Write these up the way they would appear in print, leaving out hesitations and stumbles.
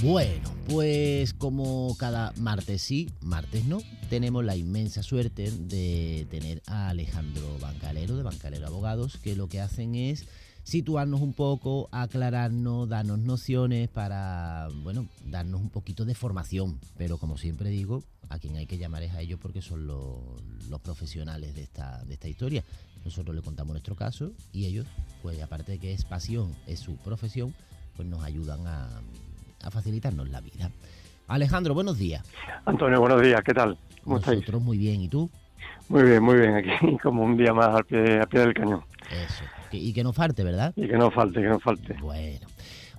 Bueno, pues como cada martes sí, martes no, tenemos la inmensa suerte de tener a Alejandro Bancalero, de Bancalero Abogados, que lo que hacen es situarnos un poco, aclararnos, darnos nociones para, bueno, darnos un poquito de formación. Pero como siempre digo, a quien hay que llamar es a ellos porque son los profesionales de esta historia. Nosotros le contamos nuestro caso y ellos, pues aparte de que es pasión, es su profesión, pues nos ayudan a facilitarnos la vida. Alejandro, buenos días. Antonio, buenos días, ¿qué tal? ¿Cómo estáis? Nosotros muy bien, ¿y tú? Muy bien, aquí como un día más al pie del cañón. Eso, y que no falte, ¿verdad? Y que no falte. Bueno,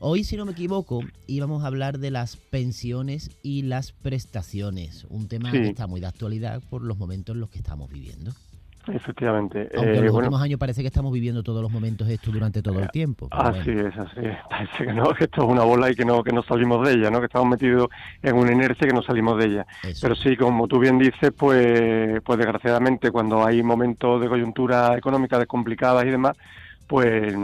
hoy, si no me equivoco, íbamos a hablar de las pensiones y las prestaciones, un tema que está muy de actualidad por los momentos en los que estamos viviendo. Efectivamente. Aunque en los últimos años parece que estamos viviendo todos los momentos esto durante todo el tiempo. Así es. Parece que no, que esto es una bola y que no salimos de ella, ¿no? Que estamos metidos en una inercia que no salimos de ella. Eso. Pero sí, como tú bien dices, pues desgraciadamente cuando hay momentos de coyuntura económica complicadas y demás, pues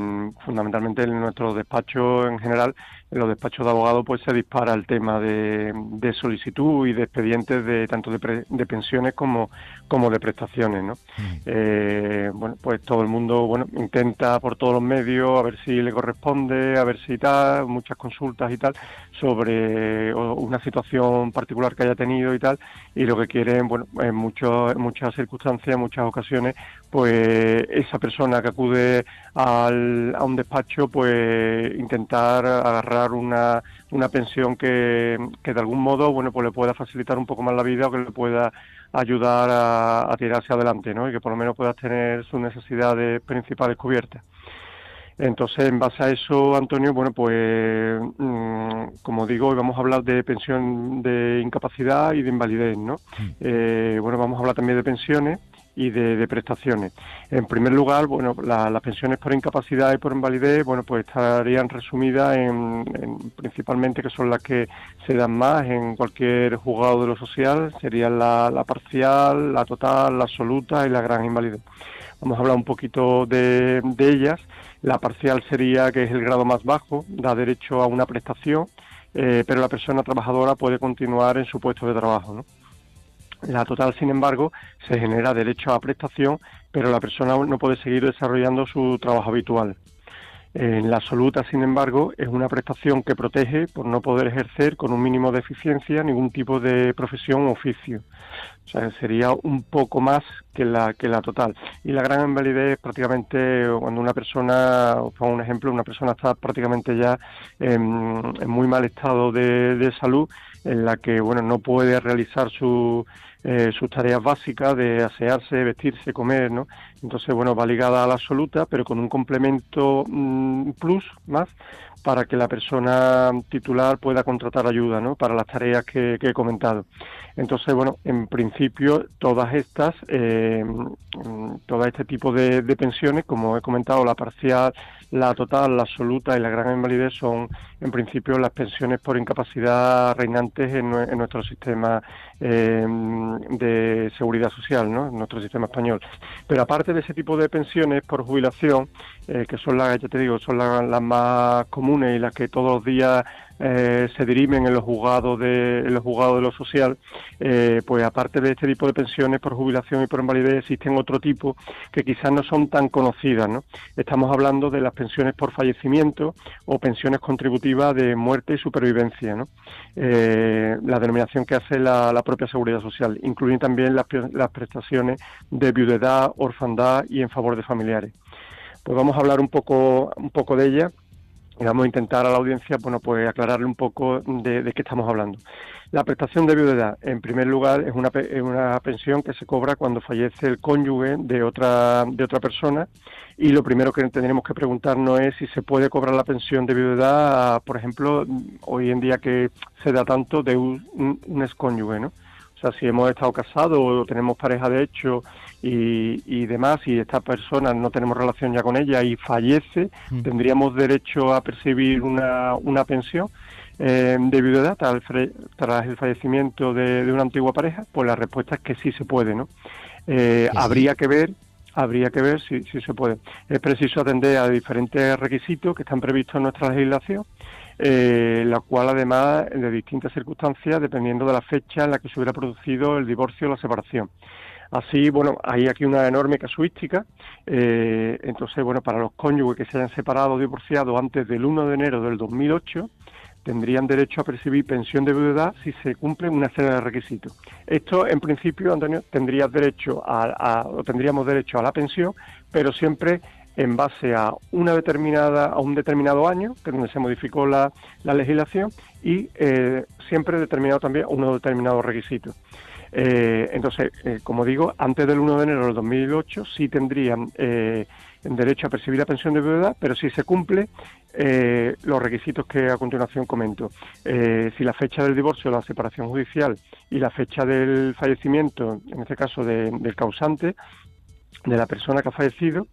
fundamentalmente en nuestros despachos en general, en los despachos de abogados, pues se dispara el tema de solicitud y de expedientes de tanto de pensiones como de prestaciones, ¿no? Bueno, pues todo el mundo intenta por todos los medios a ver si le corresponde, a ver si tal, muchas consultas y tal sobre una situación particular que haya tenido y tal, y lo que quieren, en muchas circunstancias, en muchas ocasiones, pues esa persona que acude a un despacho, pues intentar agarrar una pensión que de algún modo, pues le pueda facilitar un poco más la vida o que le pueda ayudar a tirarse adelante, ¿no? Y que por lo menos pueda tener sus necesidades principales cubiertas. Entonces, en base a eso, Antonio, pues, como digo, hoy vamos a hablar de pensión de incapacidad y de invalidez, ¿no? Vamos a hablar también de pensiones y de prestaciones. En primer lugar, las pensiones por incapacidad y por invalidez, pues estarían resumidas en principalmente, que son las que se dan más en cualquier juzgado de lo social, serían la parcial, la total, la absoluta y la gran invalidez. Vamos a hablar un poquito de ellas. La parcial sería, que es el grado más bajo, da derecho a una prestación, pero la persona trabajadora puede continuar en su puesto de trabajo, ¿no? La total, sin embargo, se genera derecho a prestación, pero la persona no puede seguir desarrollando su trabajo habitual. En la absoluta, sin embargo, es una prestación que protege por no poder ejercer con un mínimo de eficiencia ningún tipo de profesión o oficio. O sea, sería un poco más que la total. Y la gran invalidez, prácticamente, cuando una persona, os pongo un ejemplo, una persona está prácticamente ya en muy mal estado de salud, en la que no puede realizar sus tareas básicas de asearse, vestirse, comer, ¿no? Entonces, va ligada a la absoluta, pero con un complemento plus más, para que la persona titular pueda contratar ayuda, ¿no? Para las tareas que he comentado. Entonces, en principio, todas estas, todo este tipo de pensiones, como he comentado, la parcial, la total, la absoluta y la gran invalidez, son en principio las pensiones por incapacidad reinantes en nuestro sistema de seguridad social, ¿no? En nuestro sistema español. Pero aparte de ese tipo de pensiones por jubilación, que son las, ya te digo, son las más comunes y las que todos los días se dirimen en los juzgados de lo social, pues aparte de este tipo de pensiones por jubilación y por invalidez, existen otro tipo que quizás no son tan conocidas, ¿no? Estamos hablando de las pensiones por fallecimiento o pensiones contributivas de muerte y supervivencia, ¿no? La denominación que hace la propia seguridad social. Incluyen también las prestaciones de viudedad, orfandad y en favor de familiares. Pues vamos a hablar un poco de ellas. Y vamos a intentar a la audiencia, pues aclararle un poco de qué estamos hablando. La prestación de viudedad, en primer lugar, es una pensión que se cobra cuando fallece el cónyuge de otra persona, y lo primero que tendremos que preguntarnos es si se puede cobrar la pensión de viudedad, por ejemplo, hoy en día que se da tanto, de un excónyuge, ¿no? O sea, si hemos estado casados o tenemos pareja de hecho y demás, y esta persona no tenemos relación ya con ella y fallece, ¿tendríamos derecho a percibir una pensión de viudedad tras el fallecimiento de una antigua pareja? Pues la respuesta es que sí se puede, ¿no? Habría que ver si se puede. Es preciso atender a diferentes requisitos que están previstos en nuestra legislación. la cual además de distintas circunstancias, dependiendo de la fecha en la que se hubiera producido el divorcio o la separación. Así, bueno, hay aquí una enorme casuística. Entonces, bueno, para los cónyuges que se hayan separado o divorciado antes del 1 de enero del 2008, tendrían derecho a percibir pensión de viudedad si se cumplen una serie de requisitos. Esto, en principio, Antonio, tendríamos derecho a la pensión, pero siempre en base a un determinado año, que es donde se modificó la legislación, y siempre determinado también unos determinados requisitos. Entonces, como digo, antes del 1 de enero del 2008 sí tendrían derecho a percibir la pensión de viudedad, pero si se cumple los requisitos que a continuación comento. Si la fecha del divorcio o la separación judicial y la fecha del fallecimiento, en este caso del causante, de la persona que ha fallecido,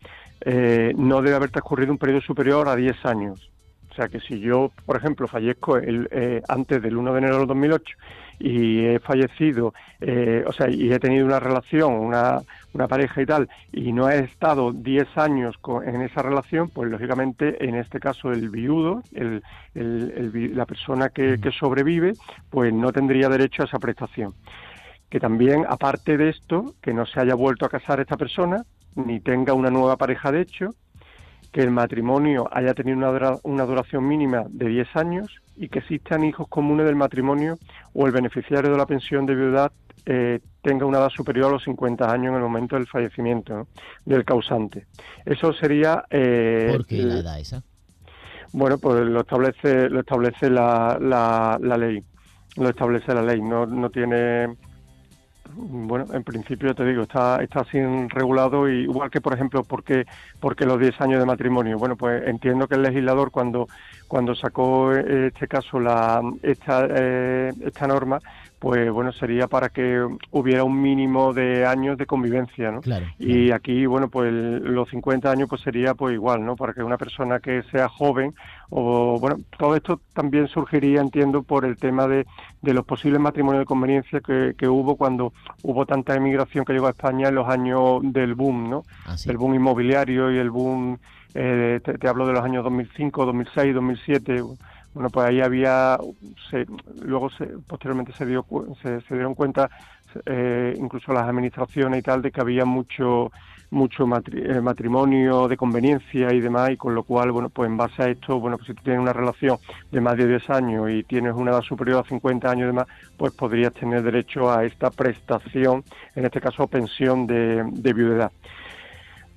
no debe haber transcurrido un periodo superior a 10 años. O sea que si yo, por ejemplo, fallezco antes del 1 de enero del 2008 y he fallecido, y he tenido una relación, una pareja y tal, y no he estado 10 años en esa relación, pues lógicamente en este caso el viudo, la persona que sobrevive, pues no tendría derecho a esa prestación. Que también, aparte de esto, que no se haya vuelto a casar esta persona, ni tenga una nueva pareja de hecho, que el matrimonio haya tenido una duración mínima de 10 años y que existan hijos comunes del matrimonio o el beneficiario de la pensión de viudedad tenga una edad superior a los 50 años en el momento del fallecimiento, ¿no?, del causante. Eso sería... ¿Por qué la edad esa? Bueno, pues lo establece la ley. Lo establece la ley, no tiene... Bueno, en principio te digo, está así regulado, y igual que, por ejemplo, porque los 10 años de matrimonio. Bueno, pues entiendo que el legislador cuando sacó este caso esta norma, pues bueno, sería para que hubiera un mínimo de años de convivencia, ¿no? Claro. Y aquí, bueno, pues los 50 años pues sería pues igual, ¿no? Para que una persona que sea joven, o bueno, todo esto también surgiría, entiendo, por el tema de los posibles matrimonios de conveniencia que hubo cuando hubo tanta emigración que llegó a España en los años del boom, ¿no? Sí. El boom inmobiliario y el boom, te hablo de los años 2005, 2006, 2007. Bueno, pues ahí posteriormente se dieron cuenta, incluso las administraciones y tal, de que había mucho matrimonio de conveniencia y demás, y con lo cual, bueno, pues en base a esto, bueno, pues si tú tienes una relación de más de 10 años y tienes una edad superior a 50 años y demás, pues podrías tener derecho a esta prestación, en este caso pensión de viudedad.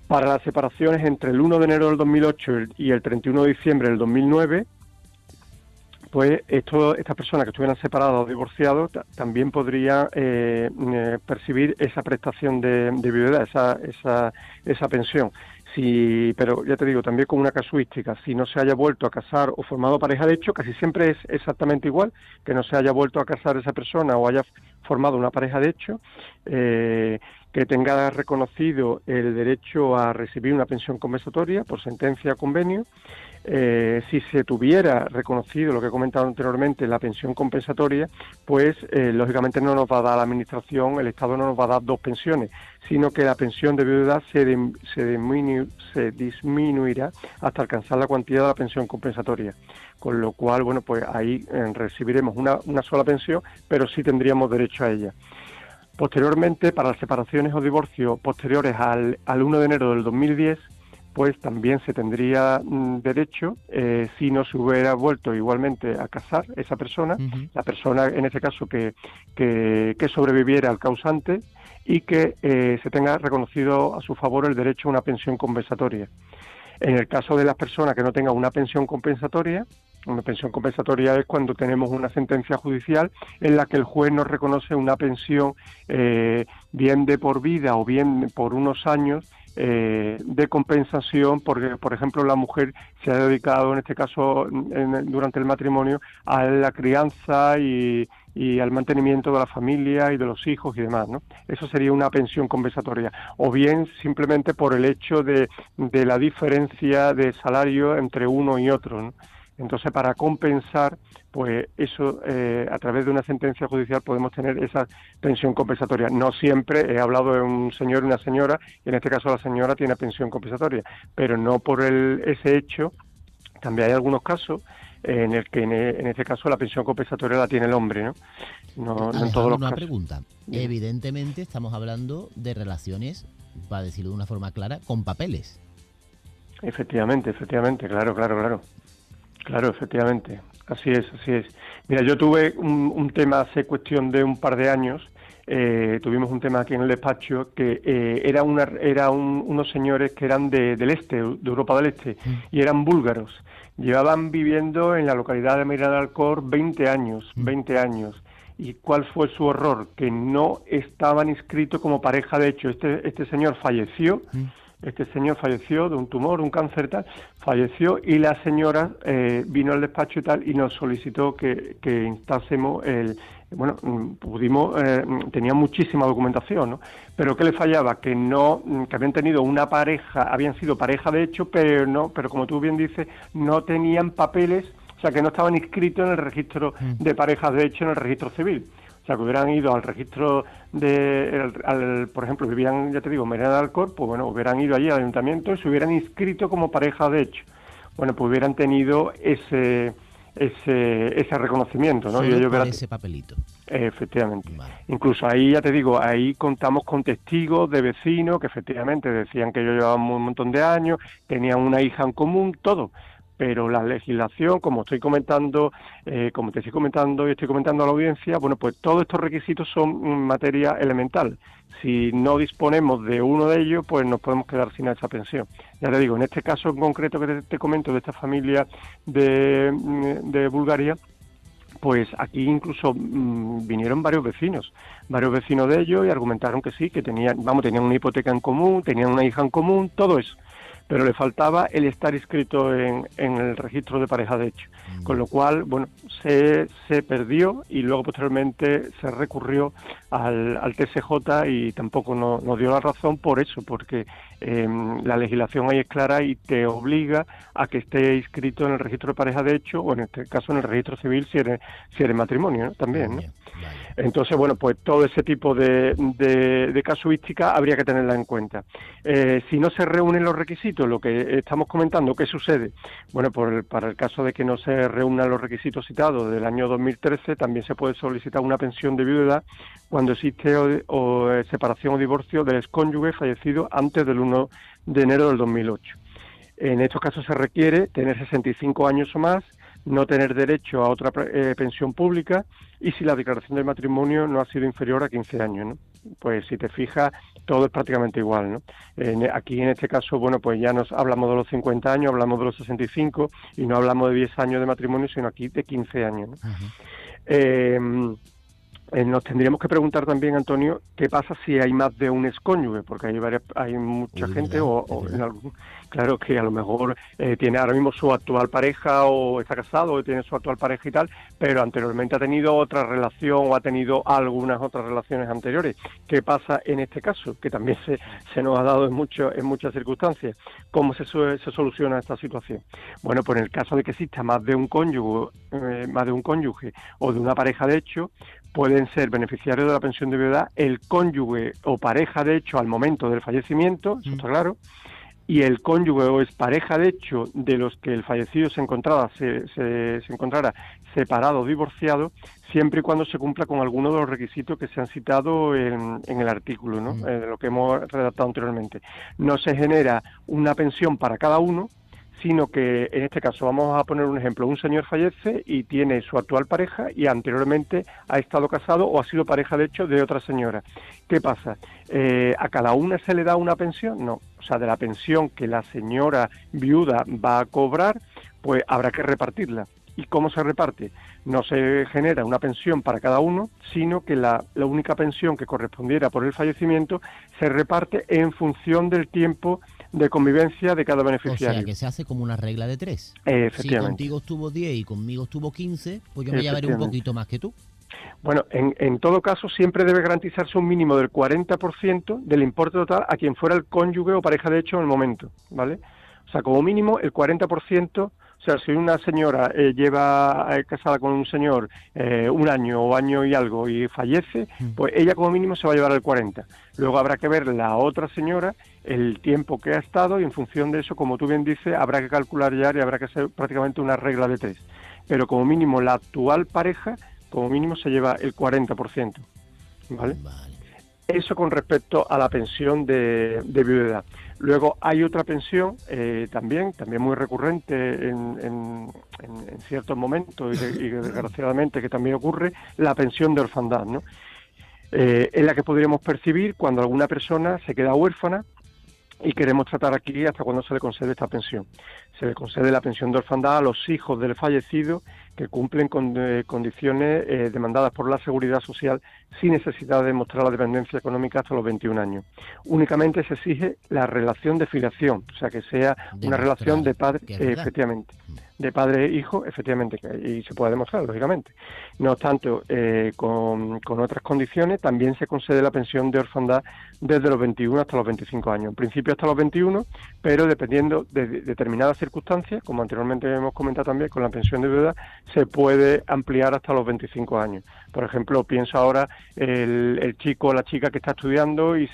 Para las separaciones entre el 1 de enero del 2008 y el 31 de diciembre del 2009, pues estas personas que estuvieran separadas o divorciados también podrían percibir esa prestación de viudedad, esa pensión. Pero ya te digo, también con una casuística: si no se haya vuelto a casar o formado pareja de hecho, casi siempre es exactamente igual, que no se haya vuelto a casar esa persona o haya formado una pareja de hecho, que tenga reconocido el derecho a recibir una pensión compensatoria por sentencia o convenio. Si se tuviera reconocido lo que he comentado anteriormente, la pensión compensatoria, pues lógicamente no nos va a dar la administración, el Estado no nos va a dar dos pensiones, sino que la pensión de viudedad se disminuirá hasta alcanzar la cuantía de la pensión compensatoria, con lo cual, bueno, pues ahí recibiremos una sola pensión, pero sí tendríamos derecho a ella. Posteriormente, para las separaciones o divorcios posteriores al 1 de enero del 2010, pues también se tendría derecho, si no se hubiera vuelto igualmente a casar esa persona, la persona en este caso que sobreviviera al causante, y que se tenga reconocido a su favor el derecho a una pensión compensatoria. En el caso de las personas que no tengan una pensión compensatoria es cuando tenemos una sentencia judicial en la que el juez nos reconoce una pensión, bien de por vida o bien por unos años, de compensación, porque, por ejemplo, la mujer se ha dedicado, en este caso, durante el matrimonio, a la crianza y al mantenimiento de la familia y de los hijos y demás, ¿no? Eso sería una pensión compensatoria. O bien simplemente por el hecho de la diferencia de salario entre uno y otro, ¿no? Entonces, para compensar, pues eso, a través de una sentencia judicial podemos tener esa pensión compensatoria. No siempre, he hablado de un señor y una señora, y en este caso la señora tiene pensión compensatoria, pero no por ese hecho. También hay algunos casos en el que en este caso la pensión compensatoria la tiene el hombre, ¿no? No en todos los casos. Pregunta. Evidentemente estamos hablando de relaciones, para decirlo de una forma clara, con papeles. Efectivamente, claro. Claro, efectivamente. Así es. Mira, yo tuve un tema hace cuestión de un par de años. Tuvimos un tema aquí en el despacho que unos señores que eran del este, de Europa del Este, y eran búlgaros. Llevaban viviendo en la localidad de Medina del Alcor 20 años. ¿Y cuál fue su horror? Que no estaban inscritos como pareja de hecho. Este señor falleció. Este señor falleció de un tumor, un cáncer tal, falleció, y la señora vino al despacho y tal y nos solicitó que instasemos tenía muchísima documentación, ¿no? Pero ¿qué le fallaba? Que habían tenido una pareja, habían sido pareja de hecho, pero como tú bien dices, no tenían papeles, o sea, que no estaban inscritos en el registro de parejas de hecho, en el registro civil. O sea, que hubieran ido al registro por ejemplo, vivían, ya te digo, Medina del Alcor, pues bueno, hubieran ido allí al ayuntamiento y se hubieran inscrito como pareja de hecho. Bueno, pues hubieran tenido ese reconocimiento, ¿no? Solo y ellos por ese papelito. Efectivamente. Vale. Incluso ahí, ya te digo, ahí contamos con testigos de vecinos que efectivamente decían que ellos llevaban un montón de años, tenían una hija en común, todo. Pero la legislación, como te estoy comentando y estoy comentando a la audiencia, bueno, pues todos estos requisitos son materia elemental. Si no disponemos de uno de ellos, pues nos podemos quedar sin esa pensión. Ya te digo, en este caso en concreto que te comento de esta familia de Bulgaria, pues aquí incluso vinieron varios vecinos de ellos, y argumentaron que sí, que tenían una hipoteca en común, tenían una hija en común, todo eso. Pero le faltaba el estar inscrito en el registro de pareja de hecho. Con lo cual, bueno, se perdió y luego posteriormente se recurrió al TSJ y tampoco nos dio la razón por eso, porque la legislación ahí es clara y te obliga a que esté inscrito en el registro de pareja de hecho, o en este caso en el registro civil si eres matrimonio, ¿no? También, ¿no? Entonces, bueno, pues todo ese tipo de casuística habría que tenerla en cuenta. Si no se reúnen los requisitos, lo que estamos comentando, ¿qué sucede? Bueno, para el caso de que no se reúnan los requisitos citados del año 2013, también se puede solicitar una pensión de viudedad cuando existe separación o divorcio del excónyuge fallecido antes del 1 de enero del 2008. En estos casos se requiere tener 65 años o más, no tener derecho a otra pensión pública, y si la declaración del matrimonio no ha sido inferior a 15 años, ¿no? Pues si te fijas, todo es prácticamente igual, ¿no? Aquí en este caso, bueno, pues ya nos hablamos de los 50 años, hablamos de los 65, y no hablamos de 10 años de matrimonio, sino aquí de 15 años, ¿no? Nos tendríamos que preguntar también, Antonio, qué pasa si hay más de un excónyuge, porque hay mucha gente, claro, que a lo mejor tiene ahora mismo su actual pareja, o está casado, o tiene su actual pareja y tal, pero anteriormente ha tenido otra relación o ha tenido algunas otras relaciones anteriores. ¿Qué pasa en este caso? Que también se nos ha dado en muchas circunstancias. ¿Cómo se soluciona esta situación? Bueno, pues en el caso de que exista más de un cónyuge o de una pareja de hecho, pueden ser beneficiarios de la pensión de viudedad el cónyuge o pareja de hecho al momento del fallecimiento, eso está claro, y el cónyuge o expareja de hecho de los que el fallecido se encontrara separado o divorciado, siempre y cuando se cumpla con alguno de los requisitos que se han citado en el artículo, ¿no? De lo que hemos redactado anteriormente. No se genera una pensión para cada uno, sino que en este caso, vamos a poner un ejemplo, un señor fallece y tiene su actual pareja y anteriormente ha estado casado o ha sido pareja de hecho de otra señora. ¿Qué pasa? ¿A cada una se le da una pensión? No, o sea, de la pensión que la señora viuda va a cobrar, pues habrá que repartirla. ¿Y cómo se reparte? No se genera una pensión para cada uno, sino que la única pensión que correspondiera por el fallecimiento se reparte en función del tiempo de convivencia de cada beneficiario. O sea, que se hace como una regla de 3. Efectivamente. Si contigo estuvo 10 y conmigo estuvo 15, pues yo me llevaré un poquito más que tú. Bueno, en todo caso, siempre debe garantizarse un mínimo del 40% del importe total a quien fuera el cónyuge o pareja de hecho en el momento, ¿vale? O sea, como mínimo el 40%. O sea, si una señora lleva casada con un señor un año o año y algo y fallece, pues ella como mínimo se va a llevar el 40%. Luego habrá que ver la otra señora, el tiempo que ha estado, y en función de eso, como tú bien dices, habrá que calcular ya y habrá que hacer prácticamente una regla de 3. pero como mínimo la actual pareja, como mínimo se lleva el 40%, ¿vale? Vale. Eso con respecto a la pensión de viudedad. Luego hay otra pensión también muy recurrente en ciertos momentos y desgraciadamente que también ocurre, la pensión de orfandad, ¿no? Es la que podríamos percibir cuando alguna persona se queda huérfana y queremos tratar aquí hasta cuándo se le concede esta pensión. Se le concede la pensión de orfandad a los hijos del fallecido que cumplen con condiciones demandadas por la Seguridad Social sin necesidad de demostrar la dependencia económica hasta los 21 años. Únicamente se exige la relación de filiación, o sea, que sea una relación de padre, efectivamente, de padre e hijo, efectivamente, y se puede demostrar, lógicamente. No obstante, con otras condiciones, también se concede la pensión de orfandad desde los 21 hasta los 25 años. En principio hasta los 21, pero dependiendo de determinadas circunstancias, como anteriormente hemos comentado también con la pensión de viudedad, se puede ampliar hasta los 25 años. Por ejemplo, pienso ahora el chico o la chica que está estudiando y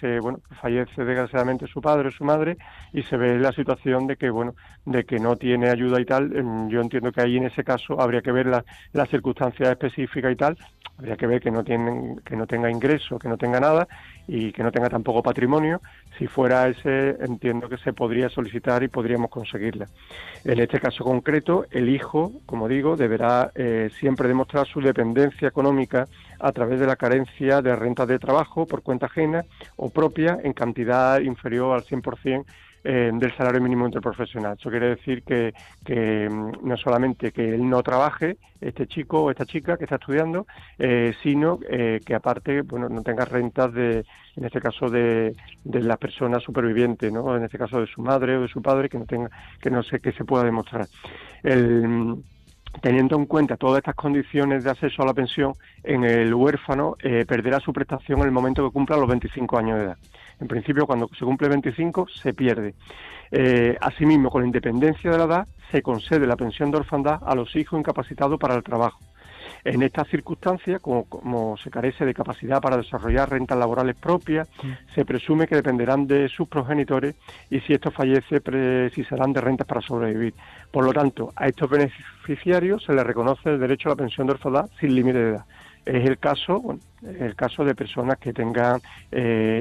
fallece desgraciadamente su padre o su madre y se ve la situación de que no tiene ayuda y tal. Yo entiendo que ahí en ese caso habría que ver las circunstancias específicas y tal. Habría que ver que no tenga ingreso, que no tenga nada y que no tenga tampoco patrimonio. Si fuera ese, entiendo que se podría solicitar y podríamos conseguirla. En este caso concreto, el hijo, como digo, deberá siempre demostrar su dependencia económica a través de la carencia de rentas de trabajo por cuenta ajena o propia en cantidad inferior al 100% del salario mínimo interprofesional. Eso quiere decir que no solamente que él no trabaje, este chico o esta chica que está estudiando, sino que aparte no tenga rentas en este caso de las personas supervivientes, ¿no? En este caso de su madre o de su padre, que no sé qué se pueda demostrar. Teniendo en cuenta todas estas condiciones de acceso a la pensión, en el huérfano perderá su prestación en el momento que cumpla los 25 años de edad. En principio, cuando se cumple 25, se pierde. Asimismo, con independencia de la edad, se concede la pensión de orfandad a los hijos incapacitados para el trabajo. En estas circunstancias, como se carece de capacidad para desarrollar rentas laborales propias, se presume que dependerán de sus progenitores y si estos fallecen precisarán de rentas para sobrevivir. Por lo tanto, a estos beneficiarios se les reconoce el derecho a la pensión de orfandad sin límite de edad. Es el caso de personas que tengan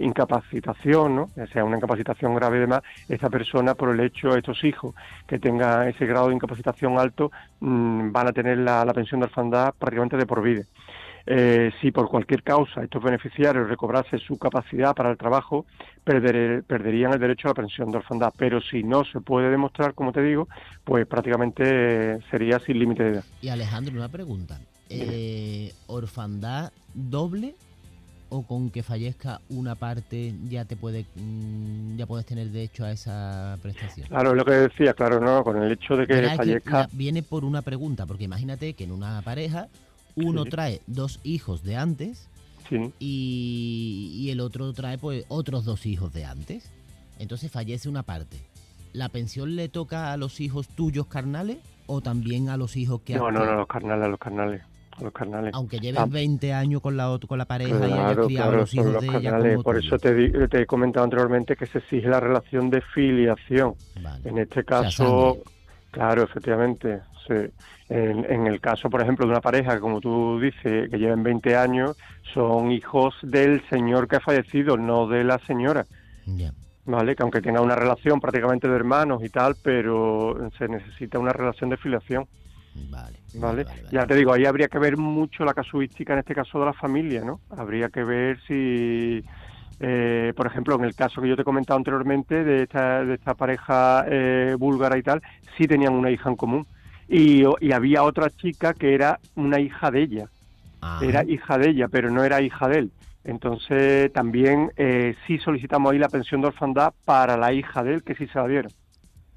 incapacitación, ¿no? O sea, una incapacitación grave y demás. Esta persona, por el hecho, estos hijos que tengan ese grado de incapacitación alto, van a tener la pensión de orfandad prácticamente de por vida. Si por cualquier causa estos beneficiarios recobrasen su capacidad para el trabajo, perderían el derecho a la pensión de orfandad. Pero si no se puede demostrar, como te digo, pues prácticamente sería sin límite de edad. Y Alejandro, una pregunta. ¿Orfandad doble o con que fallezca una parte ya puedes tener derecho a esa prestación? Claro, es lo que decía, claro, no, con el hecho de que fallezca... Viene por una pregunta, porque imagínate que en una pareja uno trae 2 hijos de antes y el otro trae pues otros 2 hijos de antes. Entonces fallece una parte. ¿La pensión le toca a los hijos tuyos carnales o también a los hijos que... No, los carnales. Aunque lleves 20 años con la pareja y hayas criado a los hijos de ella como por tuyo. eso te he comentado anteriormente que se exige la relación de filiación. Vale. En este caso, claro, efectivamente, sí. En el caso, por ejemplo, de una pareja, como tú dices, que lleven 20 años, son hijos del señor que ha fallecido, no de la señora. Ya. Vale, que aunque tenga una relación prácticamente de hermanos y tal, pero se necesita una relación de filiación. Vale. Ya te digo, ahí habría que ver mucho la casuística, en este caso de la familia, ¿no? Habría que ver si, por ejemplo, en el caso que yo te he comentado anteriormente de esta pareja búlgara y tal, sí tenían una hija en común. Y había otra chica que era una hija de ella. Era hija de ella, pero no era hija de él. Entonces también sí solicitamos ahí la pensión de orfandad para la hija de él, que sí se la dieron.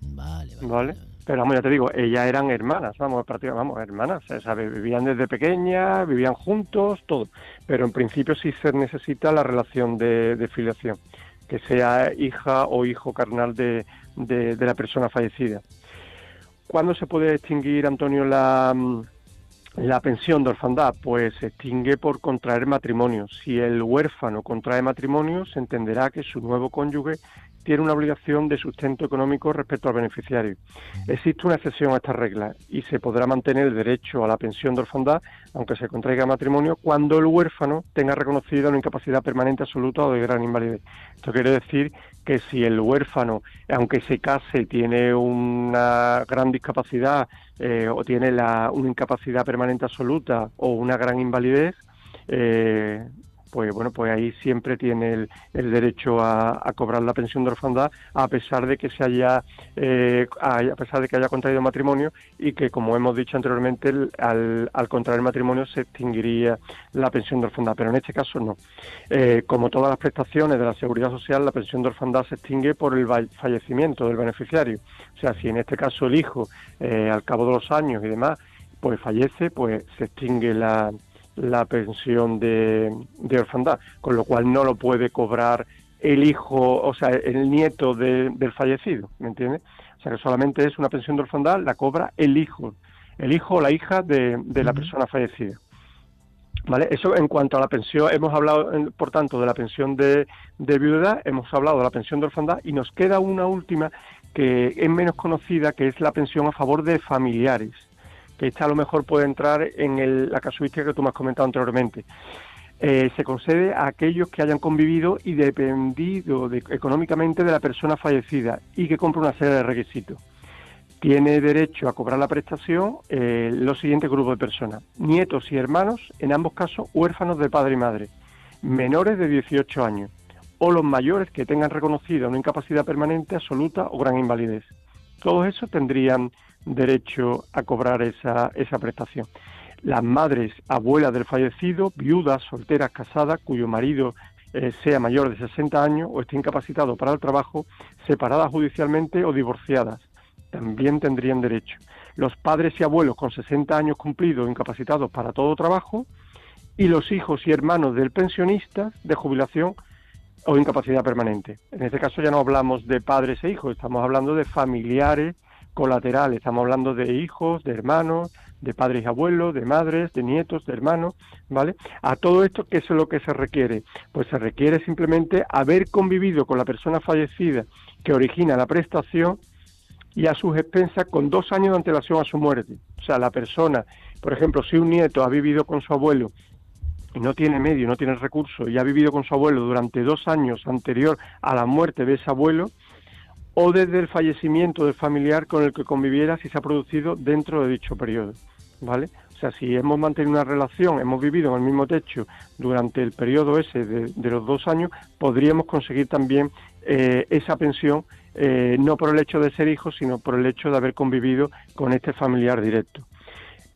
Vale. Pero vamos, ya te digo, ellas eran hermanas, prácticamente hermanas, o sea, vivían desde pequeñas, vivían juntos, todo. Pero en principio sí se necesita la relación de filiación, que sea hija o hijo carnal de la persona fallecida. ¿Cuándo se puede extinguir, Antonio, la pensión de orfandad? Pues se extingue por contraer matrimonio. Si el huérfano contrae matrimonio, se entenderá que su nuevo cónyuge tiene una obligación de sustento económico respecto al beneficiario. Existe una excepción a esta regla y se podrá mantener el derecho a la pensión de orfandad, aunque se contraiga matrimonio, cuando el huérfano tenga reconocida una incapacidad permanente absoluta o de gran invalidez. Esto quiere decir que si el huérfano, aunque se case, tiene una gran discapacidad o tiene una incapacidad permanente absoluta o una gran invalidez, pues bueno, pues ahí siempre tiene el derecho a cobrar la pensión de orfandad, a pesar de que a pesar de que haya contraído matrimonio y que, como hemos dicho anteriormente, al contraer matrimonio se extinguiría la pensión de orfandad, pero en este caso no. Como todas las prestaciones de la Seguridad Social, la pensión de orfandad se extingue por el fallecimiento del beneficiario. O sea, si en este caso el hijo, al cabo de los años y demás, pues fallece, pues se extingue la pensión de orfandad, con lo cual no lo puede cobrar el hijo, o sea, el nieto del fallecido, ¿me entiendes? O sea, que solamente es una pensión de orfandad, la cobra el hijo o la hija de la persona fallecida. ¿Vale? Eso en cuanto a la pensión. Hemos hablado, por tanto, de la pensión de viudedad, hemos hablado de la pensión de orfandad y nos queda una última que es menos conocida, que es la pensión a favor de familiares, que esta a lo mejor puede entrar en la casuística que tú me has comentado anteriormente. Se concede a aquellos que hayan convivido y dependido económicamente de la persona fallecida y que cumpla una serie de requisitos. Tiene derecho a cobrar la prestación los siguientes grupos de personas: nietos y hermanos, en ambos casos huérfanos de padre y madre, menores de 18 años, o los mayores que tengan reconocida una incapacidad permanente, absoluta o gran invalidez. Todos esos tendrían derecho a cobrar esa prestación. Las madres, abuelas del fallecido, viudas, solteras, casadas, cuyo marido sea mayor de 60 años o esté incapacitado para el trabajo, separadas judicialmente o divorciadas, también tendrían derecho. Los padres y abuelos con 60 años cumplidos o incapacitados para todo trabajo, y los hijos y hermanos del pensionista de jubilación o incapacidad permanente. En este caso ya no hablamos de padres e hijos, estamos hablando de familiares colaterales, estamos hablando de hijos, de hermanos, de padres y abuelos, de madres, de nietos, de hermanos, ¿vale? A todo esto, ¿qué es lo que se requiere? Pues se requiere simplemente haber convivido con la persona fallecida que origina la prestación y a sus expensas con 2 años de antelación a su muerte. O sea, la persona, por ejemplo, si un nieto ha vivido con su abuelo y no tiene medio, no tiene recursos, y ha vivido con su abuelo durante 2 años anterior a la muerte de ese abuelo, o desde el fallecimiento del familiar con el que conviviera si se ha producido dentro de dicho periodo, ¿vale? O sea, si hemos mantenido una relación, hemos vivido en el mismo techo durante el periodo ese de los 2 años, podríamos conseguir también esa pensión, no por el hecho de ser hijos, sino por el hecho de haber convivido con este familiar directo.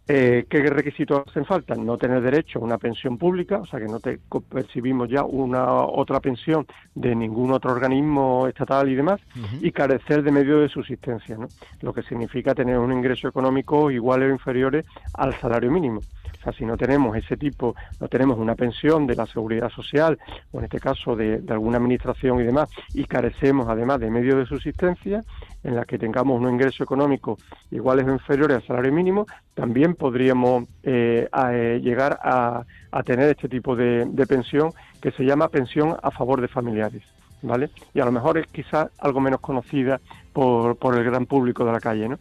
¿Qué requisitos hacen falta? No tener derecho a una pensión pública, o sea que no percibimos ya una otra pensión de ningún otro organismo estatal y demás, y carecer de medios de subsistencia, ¿no? Lo que significa tener un ingreso económico iguales o inferiores al salario mínimo. O sea, si no tenemos ese tipo, no tenemos una pensión de la Seguridad Social, o en este caso de alguna administración y demás, y carecemos además de medios de subsistencia, en la que tengamos un ingreso económico iguales o inferiores al salario mínimo, también podríamos llegar a tener este tipo de pensión, que se llama pensión a favor de familiares, ¿vale? Y a lo mejor es quizás algo menos conocida por el gran público de la calle, ¿no?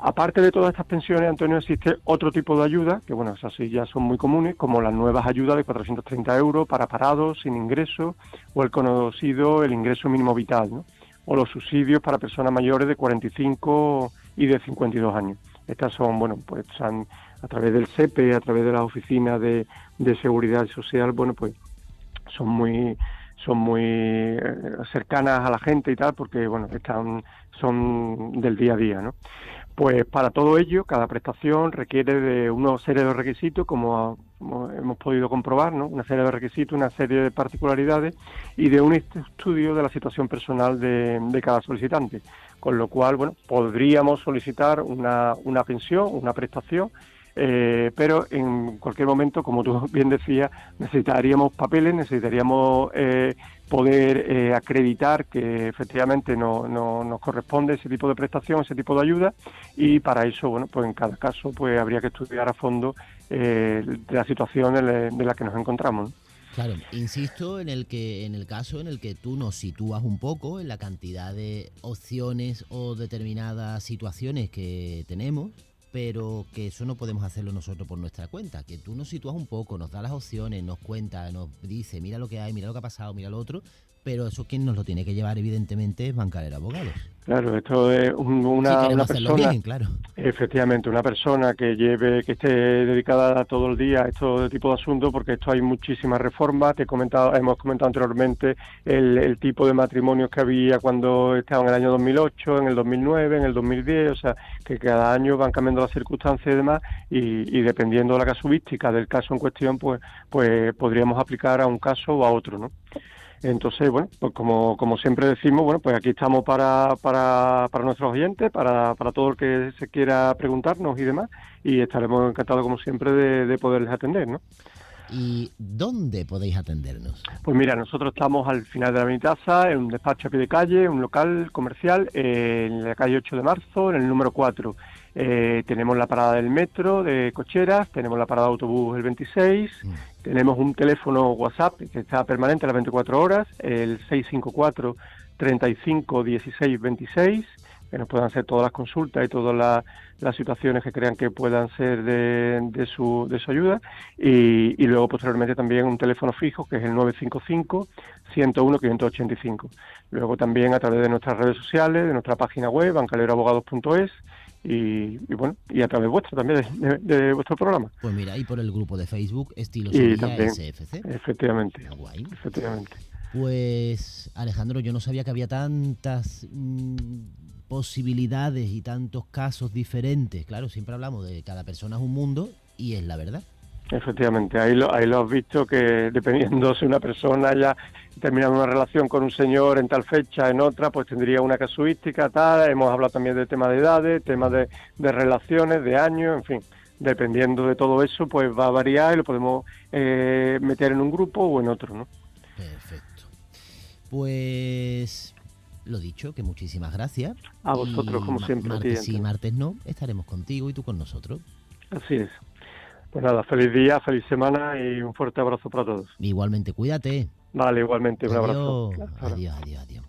Aparte de todas estas pensiones, Antonio, existe otro tipo de ayuda, que bueno, esas sí ya son muy comunes, como las nuevas ayudas de 430 euros para parados, sin ingreso, o el conocido el ingreso mínimo vital, ¿no? O los subsidios para personas mayores de 45 y de 52 años. Estas son, bueno, pues a través del SEPE, a través de las oficinas de seguridad social, bueno, pues son muy cercanas a la gente y tal, porque, bueno, son del día a día, ¿no? Pues para todo ello, cada prestación requiere de una serie de requisitos, como hemos podido comprobar, ¿no? Una serie de requisitos, una serie de particularidades y de un estudio de la situación personal de cada solicitante. Con lo cual, bueno, podríamos solicitar una pensión, una prestación, pero en cualquier momento, como tú bien decías, necesitaríamos papeles, necesitaríamos poder acreditar que efectivamente nos corresponde ese tipo de prestación, ese tipo de ayuda, y para eso, bueno, pues en cada caso pues habría que estudiar a fondo la situación de la que nos encontramos, ¿no? Claro, insisto en el caso en el que tú nos sitúas un poco en la cantidad de opciones o determinadas situaciones que tenemos, pero que eso no podemos hacerlo nosotros por nuestra cuenta, que tú nos sitúas un poco, nos da las opciones, nos cuenta, nos dice, mira lo que hay, mira lo que ha pasado, mira lo otro, pero eso quien nos lo tiene que llevar evidentemente es Bancarero Abogados. Claro, esto es una Hacerlo persona, bien, claro. efectivamente, una persona que que esté dedicada todo el día a este tipo de asuntos, porque esto hay muchísimas reformas. Hemos comentado anteriormente el tipo de matrimonios que había cuando estaba en el año 2008, en el 2009, en el 2010, o sea, que cada año van cambiando las circunstancias y demás, y dependiendo de la casuística del caso en cuestión, pues podríamos aplicar a un caso o a otro, ¿no? Entonces, bueno, pues como siempre decimos, bueno, pues aquí estamos para nuestros oyentes, para todo el que se quiera preguntarnos y demás, y estaremos encantados, como siempre, de poderles atender, ¿no? ¿Y dónde podéis atendernos? Pues mira, nosotros estamos al final de la Avenida, en un despacho a pie de calle, un local comercial, en la calle 8 de marzo, en el número 4. Tenemos la parada del metro de Cocheras, tenemos la parada de autobús el 26, tenemos un teléfono WhatsApp que está permanente a las 24 horas, el 654 35 16 26, que nos puedan hacer todas las consultas y todas las situaciones que crean que puedan ser de su ayuda, y luego posteriormente también un teléfono fijo que es el 955 101 585. Luego también a través de nuestras redes sociales, de nuestra página web, bancaleroabogados.es, y bueno, y a través vuestro también, de vuestro programa. Pues mira, y por el grupo de Facebook Estilo Y Sevilla también, SFC. efectivamente, Guay. efectivamente. Pues Alejandro, yo no sabía que había tantas posibilidades y tantos casos diferentes. Claro, siempre hablamos de cada persona es un mundo y es la verdad. Efectivamente, ahí lo has visto, que dependiendo si una persona haya terminado una relación con un señor en tal fecha, en otra, pues tendría una casuística, tal. Hemos hablado también de temas de edades, temas de relaciones, de años, en fin. Dependiendo de todo eso, pues va a variar y lo podemos meter en un grupo o en otro, ¿no? Perfecto. Pues lo dicho, que muchísimas gracias. A vosotros, como siempre. Martes sí, martes no, estaremos contigo y tú con nosotros. Así es. Pues nada, feliz día, feliz semana y un fuerte abrazo para todos. Igualmente, cuídate. Vale, igualmente, un Adiós. abrazo. Adiós, adiós, adiós.